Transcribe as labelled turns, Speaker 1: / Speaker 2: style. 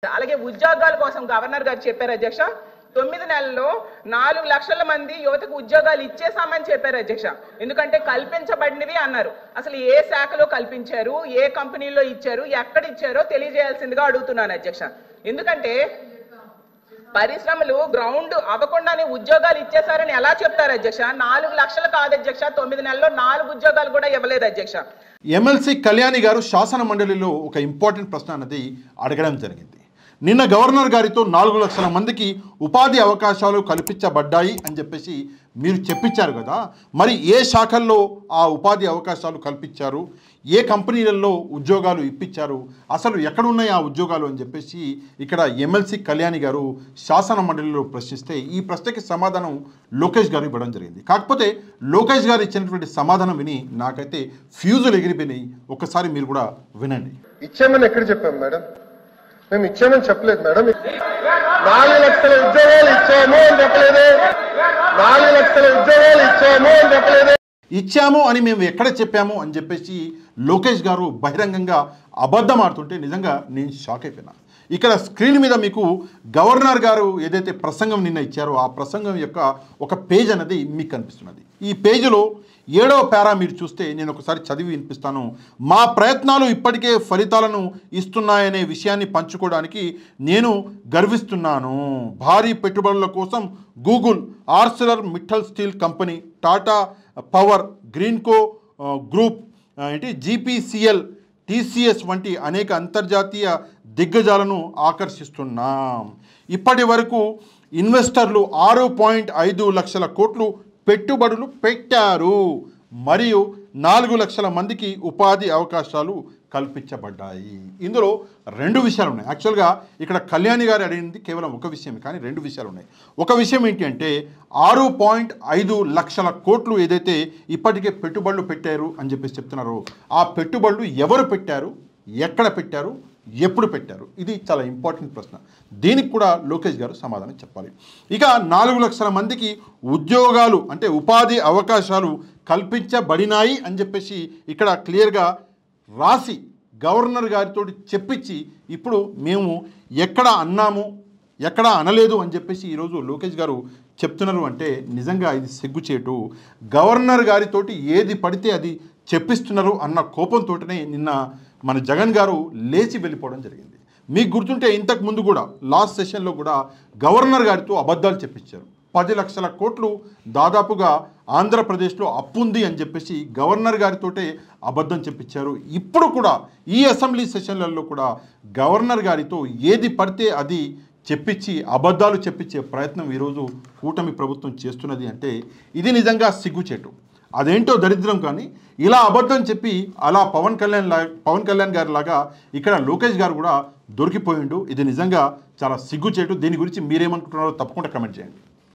Speaker 1: అలాగే ఉద్యోగాల కోసం గవర్నర్ గారు చెప్పారు అధ్యక్ష 9 నెలల్లో 4 లక్షల మంది యువతకు ఉద్యోగాలు ఇచ్చేసామని చెప్పారు అధ్యక్ష. ఎందుకంటే కల్పించబడినవి అన్నారు. అసలు ఏ శాఖలో కల్పించారు, ఏ కంపెనీలో ఇచ్చారు, ఎక్కడ ఇచ్చారో తెలియజేయాల్సిందిగా అడుగుతున్నాను అధ్యక్ష. ఎందుకంటే పరిశ్రమలు గ్రౌండ్ అవ్వకుండానే ఉద్యోగాలు ఇచ్చేసారని ఎలా చెప్తారు అధ్యక్ష? 4 లక్షలు కాదు అధ్యక్ష, 9 నెలల్లో 4 ఉద్యోగాలు కూడా ఇవ్వలేదు అధ్యక్ష.
Speaker 2: ఎమ్మెల్సీ కళ్యాణి గారు శాసన మండలిలో ఒక ఇంపార్టెంట్ ప్రశ్న అన్నది అడగడం జరిగింది. నిన్న గవర్నర్ గారితో 4 లక్షల మందికి ఉపాధి అవకాశాలు కల్పించబడ్డాయి అని చెప్పేసి మీరు చెప్పించారు కదా, మరి ఏ శాఖల్లో ఆ ఉపాధి అవకాశాలు కల్పించారు, ఏ కంపెనీలలో ఉద్యోగాలు ఇప్పించారు, అసలు ఎక్కడున్నాయి ఆ ఉద్యోగాలు అని చెప్పేసి ఇక్కడ ఎమ్మెల్సీ కళ్యాణి గారు శాసన మండలిలో ప్రశ్నిస్తే ఈ ప్రశ్నకి సమాధానం లోకేష్ గారు ఇవ్వడం జరిగింది. కాకపోతే లోకేష్ గారు ఇచ్చినటువంటి సమాధానం విని నాకైతే ఫ్యూజులు ఎగిరిపోయినాయి. ఒక్కసారి మీరు కూడా వినండి.
Speaker 3: ఇచ్చామని ఎక్కడ చెప్పాం మేడం? మేము ఇచ్చామని చెప్పలేదు మేడం. 4 లక్షల ఉద్యోగాలు ఇచ్చాము అని చెప్పలేదు. 4 లక్షల ఉద్యోగాలు ఇచ్చాము అని చెప్పలేదు.
Speaker 2: ఇచ్చాము అని మేము ఎక్కడ చెప్పాము అని చెప్పేసి లోకేష్ గారు బహిరంగంగా అబద్ధం ఆడుతుంటే నిజంగా నేను షాక్ అయిపోయినా. ఇక్కడ స్క్రీన్ మీద మీకు గవర్నర్ గారు ఏదైతే ప్రసంగం నిన్న ఇచ్చారో ఆ ప్రసంగం యొక్క ఒక పేజ్ అనేది మీకు కనిపిస్తున్నది. ఈ పేజీలో 7వ పారా మీరు చూస్తే నేను ఒకసారి చదివి వినిపిస్తాను. మా ప్రయత్నాలు ఇప్పటికే ఫలితాలను ఇస్తున్నాయనే విషయాన్ని పంచుకోవడానికి నేను గర్విస్తున్నాను. భారీ పెట్టుబడుల కోసం Google, Arcelor Mittal steel company, Tata power, Greenko group, GPCL, TCS వంటి అనేక అంతర్జాతీయ దిగ్గజాలను ఆకర్షిస్తున్నాం. ఇప్పటి వరకు ఇన్వెస్టర్లు 6.5 లక్షల కోట్లు పెట్టుబడులు పెట్టారు మరియు 4 లక్షల మందికి ఉపాధి అవకాశాలు కల్పించబడ్డాయి. ఇందులో 2 విషయాలు ఉన్నాయి. యాక్చువల్గా ఇక్కడ కళ్యాణి గారు అడిగింది కేవలం ఒక విషయం, కానీ 2 విషయాలు ఉన్నాయి. ఒక విషయం ఏంటి అంటే 6.5 లక్షల కోట్లు ఏదైతే ఇప్పటికే పెట్టుబడులు పెట్టారు అని చెప్పేసి చెప్తున్నారో ఆ పెట్టుబడులు ఎవరు పెట్టారు, ఎక్కడ పెట్టారు, ఎప్పుడు పెట్టారు, ఇది చాలా ఇంపార్టెంట్ ప్రశ్న. దీనికి కూడా లోకేష్ గారు సమాధానం చెప్పాలి. ఇక 4 లక్షల మందికి ఉద్యోగాలు అంటే ఉపాధి అవకాశాలు కల్పించబడినాయి అని చెప్పేసి ఇక్కడ క్లియర్గా రాసి గవర్నర్ గారితో చెప్పించి ఇప్పుడు మేము ఎక్కడ అన్నాము ఎక్కడ అనలేదు అని చెప్పేసి ఈరోజు లోకేష్ గారు చెప్తున్నారు అంటే నిజంగా ఇది సిగ్గుచేటు. గవర్నర్ గారితోటి ఏది పడితే అది చెప్పిస్తున్నారు అన్న కోపంతోటనే నిన్న మన జగన్ గారు లేచి వెళ్ళిపోవడం జరిగింది. మీకు గుర్తుంటే ఇంతకు ముందు కూడా లాస్ట్ సెషన్లో కూడా గవర్నర్ గారితో అబద్ధాలు చెప్పించారు. 10 లక్షల కోట్లు దాదాపుగా ఆంధ్రప్రదేశ్లో అప్పు ఉంది అని చెప్పేసి గవర్నర్ గారితోటే అబద్ధం చెప్పించారు. ఇప్పుడు కూడా ఈ అసెంబ్లీ సెషన్లలో కూడా గవర్నర్ గారితో ఏది పడితే అది చెప్పించి అబద్ధాలు చెప్పించే ప్రయత్నం ఈరోజు కూటమి ప్రభుత్వం చేస్తున్నది అంటే ఇది నిజంగా సిగ్గుచేటు. అదేంటో దరిద్రం. కానీ ఇలా అబద్ధం చెప్పి అలా పవన్ కళ్యాణ్ గారి లాగా ఇక్కడ లోకేష్ గారు కూడా దొరికిపోయిండు. ఇది నిజంగా చాలా సిగ్గుచేటు. దీని గురించి మీరేమనుకుంటున్నారో తప్పకుండా కమెంట్ చేయండి.